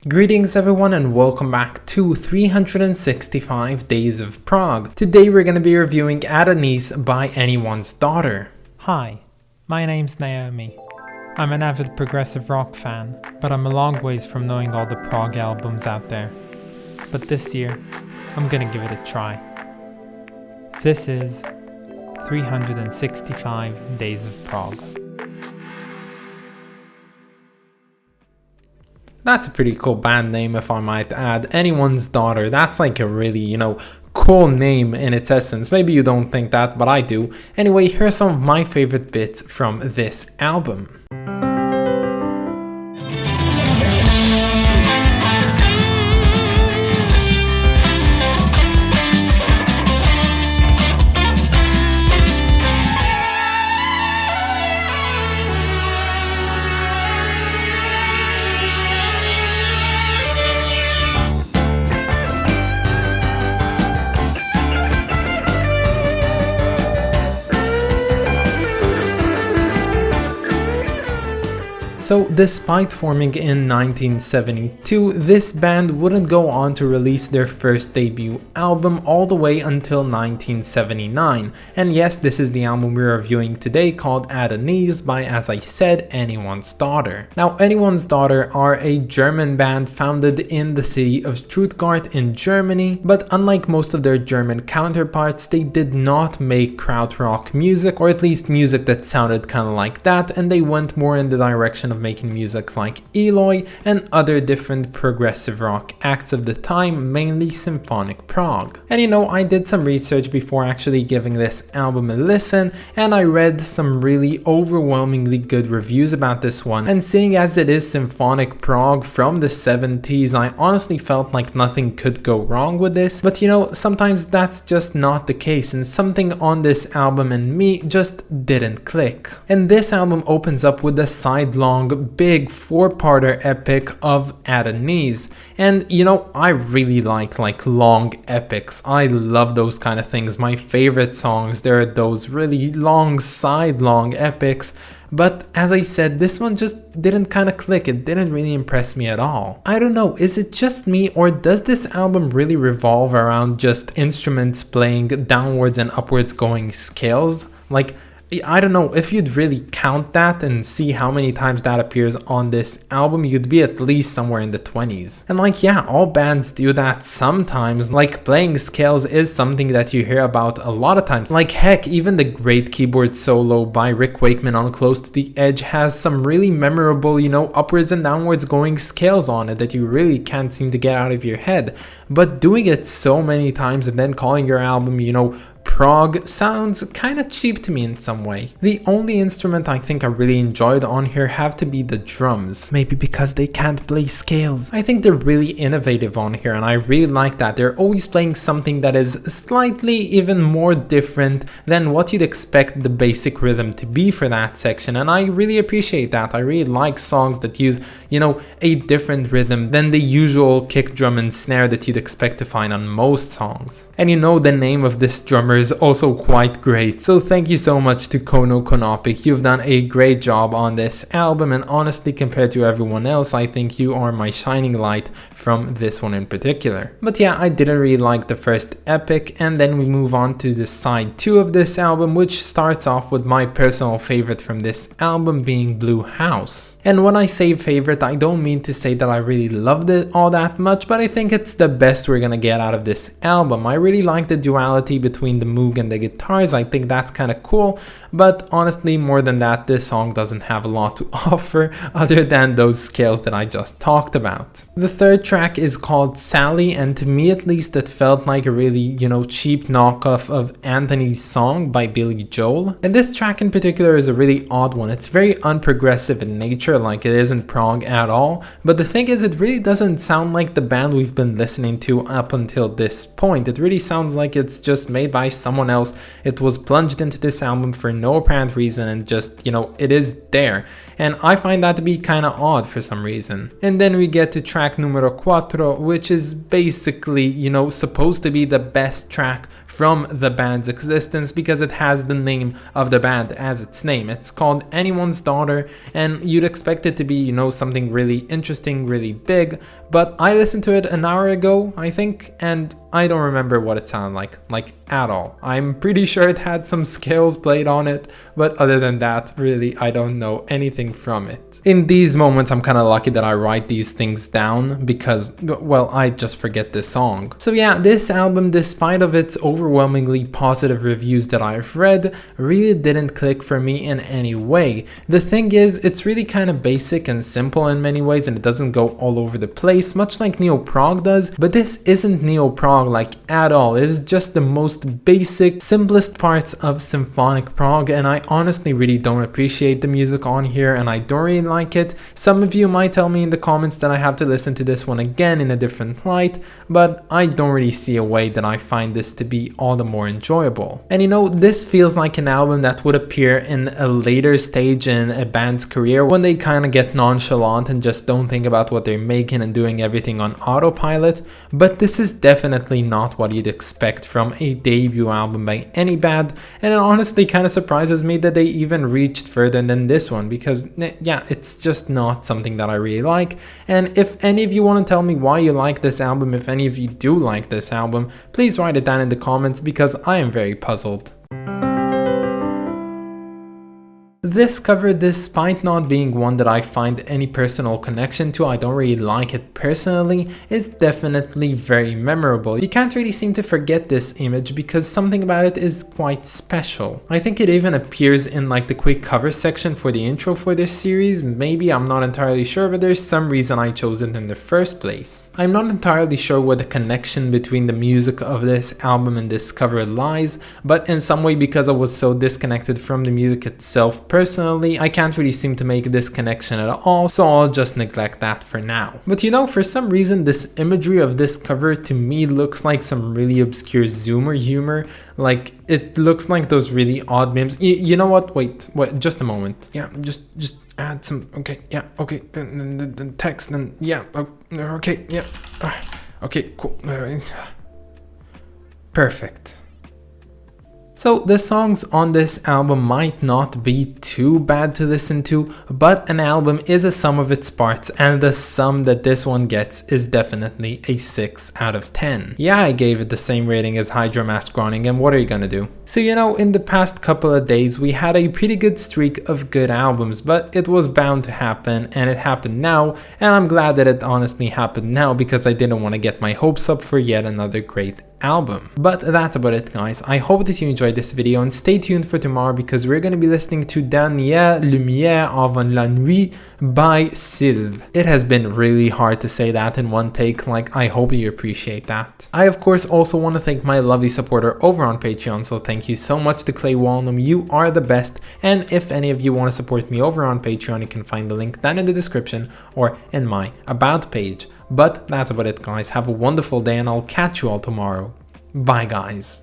Greetings everyone and welcome back to 365 Days of Prog. Today we're going to be reviewing Adonis by Anyone's Daughter. Hi, my name's Naomi. I'm an avid progressive rock fan, but I'm a long ways from knowing all the prog albums out there. But this year, I'm gonna give it a try. This is 365 Days of Prog. That's a pretty cool band name if I might add. Anyone's Daughter, that's like a really, cool name in its essence. Maybe you don't think that, but I do. Anyway, here's some of my favorite bits from this album. So, despite forming in 1972, this band wouldn't go on to release their first debut album all the way until 1979. And yes, this is the album we're reviewing today, called Adonis by, as I said, Anyone's Daughter. Now, Anyone's Daughter are a German band founded in the city of Stuttgart in Germany, but unlike most of their German counterparts, they did not make krautrock music, or at least music that sounded kind of like that, and they went more in the direction of making music like Eloy and other different progressive rock acts of the time, mainly symphonic prog. And I did some research before actually giving this album a listen, and I read some really overwhelmingly good reviews about this one, and seeing as it is symphonic prog from the 70s, I honestly felt like nothing could go wrong with this. But sometimes that's just not the case, and something on this album and me just didn't click. And this album opens up with a sidelong big four-parter epic of Adonis, and I really like long epics. I love those kind of things. My favorite songs, they're those really long side-long epics. But as I said, this one just didn't kind of click. It didn't really impress me at all. I don't know, is it just me, or does this album really revolve around just instruments playing downwards and upwards going scales? I don't know, if you'd really count that and see how many times that appears on this album, you'd be at least somewhere in the 20s. And yeah, all bands do that sometimes. Playing scales is something that you hear about a lot of times. Heck, even the great keyboard solo by Rick Wakeman on Close to the Edge has some really memorable, upwards and downwards going scales on it that you really can't seem to get out of your head. But doing it so many times and then calling your album, prog sounds kind of cheap to me in some way. The only instrument I think I really enjoyed on here have to be the drums. Maybe because they can't play scales. I think they're really innovative on here, and I really like that. They're always playing something that is slightly even more different than what you'd expect the basic rhythm to be for that section, and I really appreciate that. I really like songs that use, a different rhythm than the usual kick drum and snare that you'd expect to find on most songs. And the name of this drummer is also quite great, so thank you so much to Kono Konopik. You've done a great job on this album, and honestly, compared to everyone else, I think you are my shining light from this one in particular. But yeah, I didn't really like the first epic, and then we move on to the side 2 of this album, which starts off with my personal favorite from this album being Blue House. And when I say favorite, I don't mean to say that I really loved it all that much, but I think it's the best we're gonna get out of this album. I really like the duality between the Moog and the guitars. I think that's kind of cool, but honestly, more than that, this song doesn't have a lot to offer other than those scales that I just talked about. The third track is called Sally, and to me at least, it felt like a really, cheap knockoff of Anthony's Song by Billy Joel. And this track in particular is a really odd one. It's very unprogressive in nature, like it isn't prog at all, but the thing is, it really doesn't sound like the band we've been listening to up until this point. It really sounds like it's just made by someone else. It was plunged into this album for no apparent reason and just, it is there. And I find that to be kind of odd for some reason. And then we get to track numero 4, which is basically, supposed to be the best track from the band's existence because it has the name of the band as its name. It's called Anyone's Daughter, and you'd expect it to be, something really interesting, really big, but I listened to it an hour ago, I think, and I don't remember what it sounded like at all. I'm pretty sure it had some scales played on it, but other than that, really, I don't know anything from it. In these moments, I'm kind of lucky that I write these things down because, well, I just forget this song. So yeah, this album, despite of its overwhelmingly positive reviews that I've read, really didn't click for me in any way. The thing is, it's really kind of basic and simple in many ways, and it doesn't go all over the place, much like Neo Prog does, but this isn't Neo Prog like at all. It is just the most basic, simplest parts of symphonic prog, and I honestly really don't appreciate the music on here, and I don't really like it. Some of you might tell me in the comments that I have to listen to this one again in a different light, but I don't really see a way that I find this to be all the more enjoyable. And this feels like an album that would appear in a later stage in a band's career when they kind of get nonchalant and just don't think about what they're making and doing everything on autopilot, but this is definitely not what you'd expect from a debut album by any band, and it honestly kind of surprises me that they even reached further than this one because, yeah, it's just not something that I really like. And if any of you want to tell me why you like this album, if any of you do like this album, please write it down in the comments because I am very puzzled. This cover, despite not being one that I find any personal connection to, I don't really like it personally, is definitely very memorable. You can't really seem to forget this image because something about it is quite special. I think it even appears in the quick cover section for the intro for this series. Maybe, I'm not entirely sure, but there's some reason I chose it in the first place. I'm not entirely sure where the connection between the music of this album and this cover lies, but in some way, because I was so disconnected from the music itself personally, I can't really seem to make this connection at all, so I'll just neglect that for now. But for some reason this imagery of this cover to me looks like some really obscure Zoomer humor. Like, it looks like those really odd memes. You know what? Wait, just a moment. Yeah, just add some, okay, yeah, okay, and the text, and yeah, okay, yeah, okay, cool, perfect. So the songs on this album might not be too bad to listen to, but an album is a sum of its parts, and the sum that this one gets is definitely a 6 out of 10. Yeah, I gave it the same rating as Hydra Mask Groningen, what are you gonna do? So in the past couple of days we had a pretty good streak of good albums, but it was bound to happen, and it happened now, and I'm glad that it honestly happened now because I didn't want to get my hopes up for yet another great album. But that's about it, guys. I hope that you enjoyed this video, and stay tuned for tomorrow because we're going to be listening to Dernière Lumière avant la nuit by Sylve. It has been really hard to say that in one take, I hope you appreciate that. I of course also want to thank my lovely supporter over on Patreon, so thank you so much to Clay Walnum, you are the best, and if any of you want to support me over on Patreon, you can find the link down in the description or in my about page. But that's about it, guys. Have a wonderful day, and I'll catch you all tomorrow. Bye, guys.